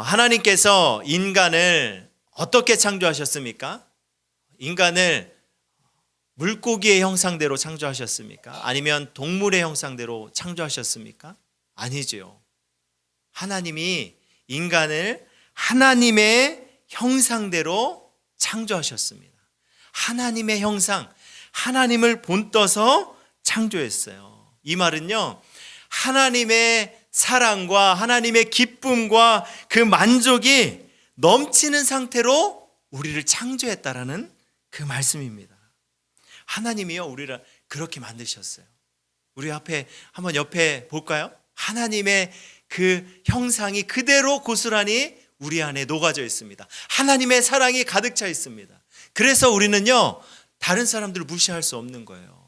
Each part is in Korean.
하나님께서 인간을 어떻게 창조하셨습니까? 인간을 물고기의 형상대로 창조하셨습니까? 아니면 동물의 형상대로 창조하셨습니까? 아니죠. 하나님이 인간을 하나님의 형상대로 창조하셨습니다. 하나님의 형상, 하나님을 본떠서 창조했어요. 이 말은요, 하나님의 사랑과 하나님의 기쁨과 그 만족이 넘치는 상태로 우리를 창조했다라는 그 말씀입니다. 하나님이요, 우리를 그렇게 만드셨어요. 우리 앞에 한번 옆에 볼까요? 하나님의 그 형상이 그대로 고스란히 우리 안에 녹아져 있습니다. 하나님의 사랑이 가득 차 있습니다. 그래서 우리는요, 다른 사람들을 무시할 수 없는 거예요.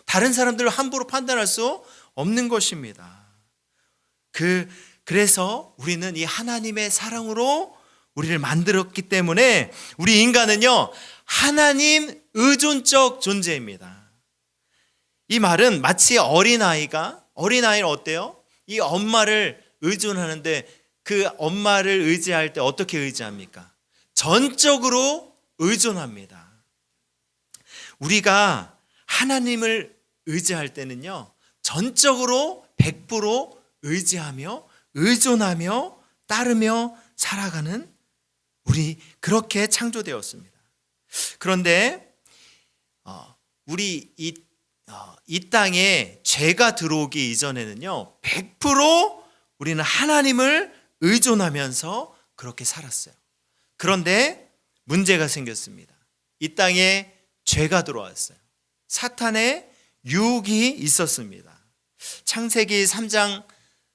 다른 사람들을 함부로 판단할 수 없는 것입니다. 그래서 우리는 이 하나님의 사랑으로 우리를 만들었기 때문에 우리 인간은요, 하나님 의존적 존재입니다. 이 말은 마치 어린아이는 어때요? 이 엄마를 의존하는데 그 엄마를 의지할 때 어떻게 의지합니까? 전적으로 의존합니다. 우리가 하나님을 의지할 때는요, 전적으로 100% 의지하며 의존하며 따르며 살아가는 우리, 그렇게 창조되었습니다. 그런데 우리 이 땅에 죄가 들어오기 이전에는요, 100% 우리는 하나님을 의존하면서 그렇게 살았어요. 그런데 문제가 생겼습니다. 이 땅에 죄가 들어왔어요. 사탄의 유혹이 있었습니다. 창세기 3장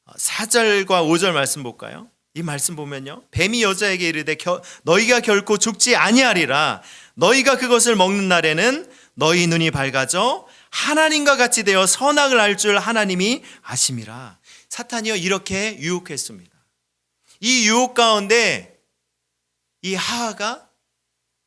4절과 5절 말씀 볼까요? 이 말씀 보면요, 뱀이 여자에게 이르되 너희가 결코 죽지 아니하리라. 너희가 그것을 먹는 날에는 너희 눈이 밝아져 하나님과 같이 되어 선악을 알 줄 하나님이 아심이라. 사탄이요, 이렇게 유혹했습니다. 이 유혹 가운데 이 하하가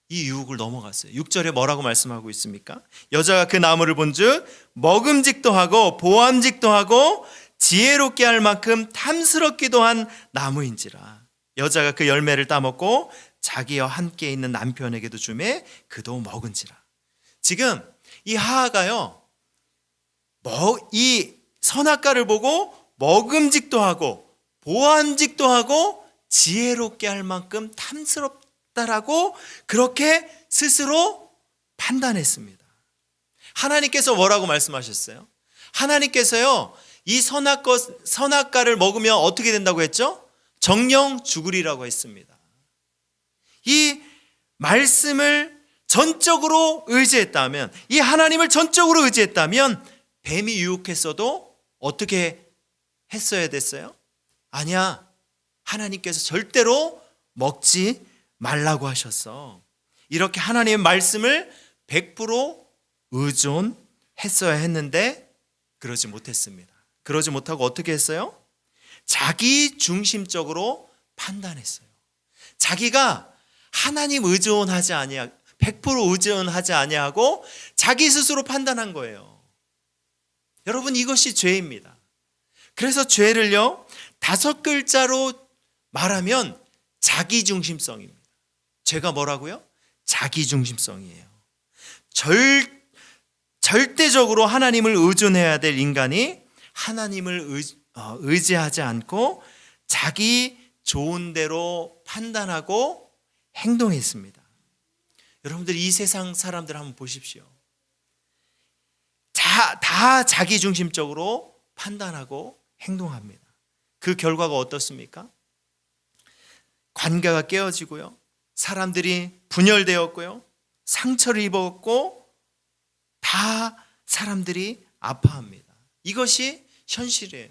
이 유혹을 넘어갔어요. 6절에 뭐라고 말씀하고 있습니까? 여자가 그 나무를 본즉 먹음직도 하고 보암직도 하고 지혜롭게 할 만큼 탐스럽기도 한 나무인지라. 여자가 그 열매를 따먹고 자기와 함께 있는 남편에게도 주매 그도 먹은지라. 지금 이 하하가요, 이 선악과를 보고 먹음직도 하고 보암직도 하고 지혜롭게 할 만큼 탐스럽다라고 그렇게 스스로 판단했습니다. 하나님께서 뭐라고 말씀하셨어요? 하나님께서요, 이 선악과를 먹으면 어떻게 된다고 했죠? 정령 죽으리라고 했습니다. 이 말씀을 전적으로 의지했다면, 이 하나님을 전적으로 의지했다면 뱀이 유혹했어도 어떻게 했어야 됐어요? 아니야, 하나님께서 절대로 먹지 말라고 하셨어. 이렇게 하나님의 말씀을 100% 의존했어야 했는데 그러지 못했습니다. 그러지 못하고 어떻게 했어요? 자기 중심적으로 판단했어요. 자기가 하나님 의존하지 아니하, 100% 의존하지 아니하고 자기 스스로 판단한 거예요. 여러분, 이것이 죄입니다. 그래서 죄를요, 5글자로 말하면 자기중심성입니다. 죄가 뭐라고요? 자기중심성이에요. 절대적으로 하나님을 의존해야 될 인간이 하나님을 의지하지 않고 자기 좋은 대로 판단하고 행동했습니다. 여러분들, 이 세상 사람들 한번 보십시오. 다 자기중심적으로 판단하고 행동합니다. 그 결과가 어떻습니까? 관계가 깨어지고요, 사람들이 분열되었고요, 상처를 입었고, 다 사람들이 아파합니다. 이것이 현실이에요.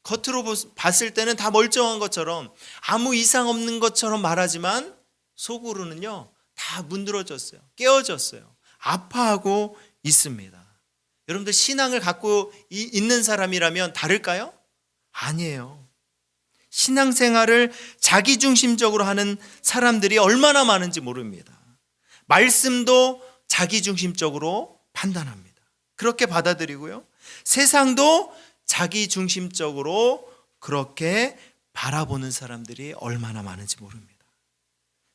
겉으로 봤을 때는 다 멀쩡한 것처럼, 아무 이상 없는 것처럼 말하지만 속으로는요, 다 문드러졌어요. 깨어졌어요. 아파하고 있습니다. 여러분들, 신앙을 갖고 있는 사람이라면 다를까요? 아니에요. 신앙생활을 자기중심적으로 하는 사람들이 얼마나 많은지 모릅니다. 말씀도 자기중심적으로 판단합니다. 그렇게 받아들이고요, 세상도 자기중심적으로 그렇게 바라보는 사람들이 얼마나 많은지 모릅니다.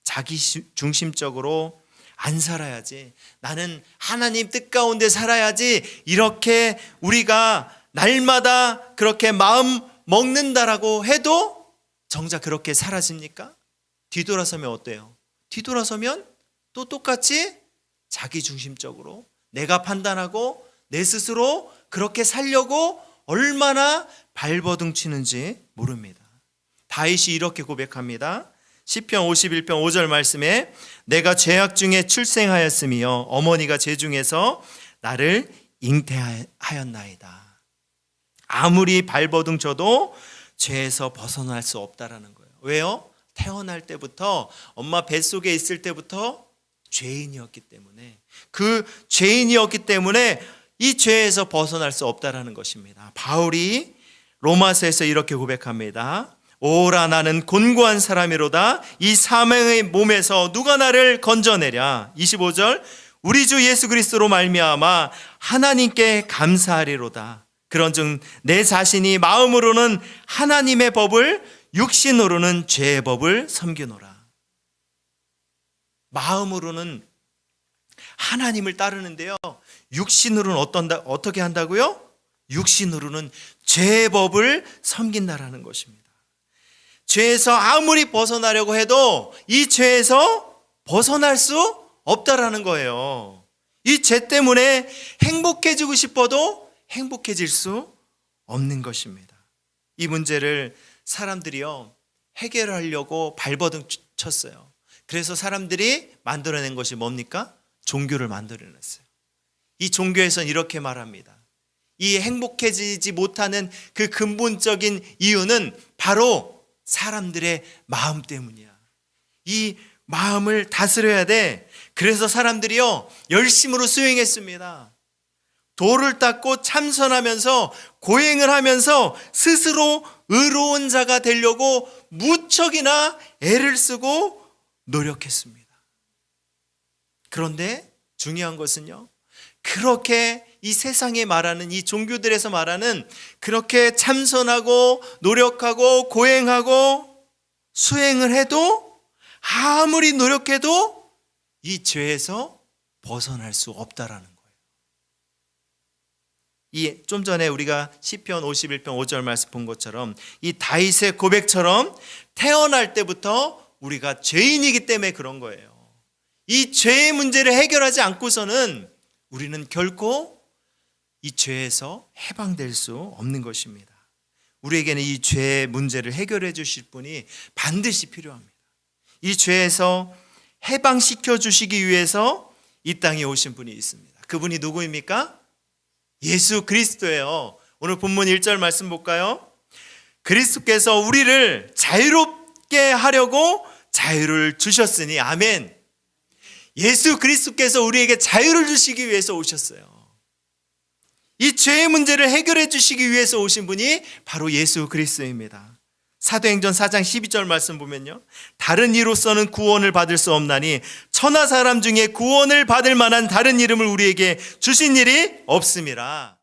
자기 중심적으로 안 살아야지, 나는 하나님 뜻 가운데 살아야지, 이렇게 우리가 날마다 그렇게 마음 먹는다라고 해도 정작 그렇게 사라집니까? 뒤돌아서면 어때요? 뒤돌아서면 또 똑같이 자기 중심적으로 내가 판단하고 내 스스로 그렇게 살려고 얼마나 발버둥 치는지 모릅니다. 다윗이 이렇게 고백합니다. 시편 51편 5절 말씀에 내가 죄악 중에 출생하였으며 어머니가 죄 중에서 나를 잉태하였나이다. 아무리 발버둥 쳐도 죄에서 벗어날 수 없다라는 거예요. 왜요? 태어날 때부터, 엄마 뱃속에 있을 때부터 죄인이었기 때문에, 그 죄인이었기 때문에 이 죄에서 벗어날 수 없다라는 것입니다. 바울이 로마서에서 이렇게 고백합니다. 오라 나는 곤고한 사람이로다. 이 사망의 몸에서 누가 나를 건져내랴. 25절 우리 주 예수 그리스도로 말미암아 하나님께 감사하리로다. 그런즉 내 자신이 마음으로는 하나님의 법을, 육신으로는 죄의 법을 섬기노라. 마음으로는 하나님을 따르는데요, 육신으로는 어떻게 한다고요? 육신으로는 죄의 법을 섬긴다라는 것입니다. 죄에서 아무리 벗어나려고 해도 이 죄에서 벗어날 수 없다라는 거예요. 이 죄 때문에 행복해지고 싶어도 행복해질 수 없는 것입니다. 이 문제를 사람들이요 해결하려고 발버둥 쳤어요. 그래서 사람들이 만들어낸 것이 뭡니까? 종교를 만들어냈어요. 이 종교에서는 이렇게 말합니다. 이 행복해지지 못하는 그 근본적인 이유는 바로 사람들의 마음 때문이야. 이 마음을 다스려야 돼. 그래서 사람들이요 열심으로 수행했습니다. 도를 닦고 참선하면서 고행을 하면서 스스로 의로운 자가 되려고 무척이나 애를 쓰고 노력했습니다. 그런데 중요한 것은요, 그렇게 이 세상에 말하는 이 종교들에서 말하는 그렇게 참선하고 노력하고 고행하고 수행을 해도 아무리 노력해도 이 죄에서 벗어날 수 없다라는 거예요. 이 좀 전에 우리가 시편 51편 5절 말씀 본 것처럼 이 다윗의 고백처럼 태어날 때부터 우리가 죄인이기 때문에 그런 거예요. 이 죄의 문제를 해결하지 않고서는 우리는 결코 이 죄에서 해방될 수 없는 것입니다. 우리에게는 이 죄의 문제를 해결해 주실 분이 반드시 필요합니다. 이 죄에서 해방시켜 주시기 위해서 이 땅에 오신 분이 있습니다. 그분이 누구입니까? 예수 그리스도예요. 오늘 본문 1절 말씀 볼까요? 그리스도께서 우리를 자유롭게 하려고 자유를 주셨으니, 아멘. 예수 그리스도께서 우리에게 자유를 주시기 위해서 오셨어요. 이 죄의 문제를 해결해 주시기 위해서 오신 분이 바로 예수 그리스도입니다. 사도행전 4장 12절 말씀 보면요, 다른 이로서는 구원을 받을 수 없나니 천하 사람 중에 구원을 받을 만한 다른 이름을 우리에게 주신 일이 없음이라.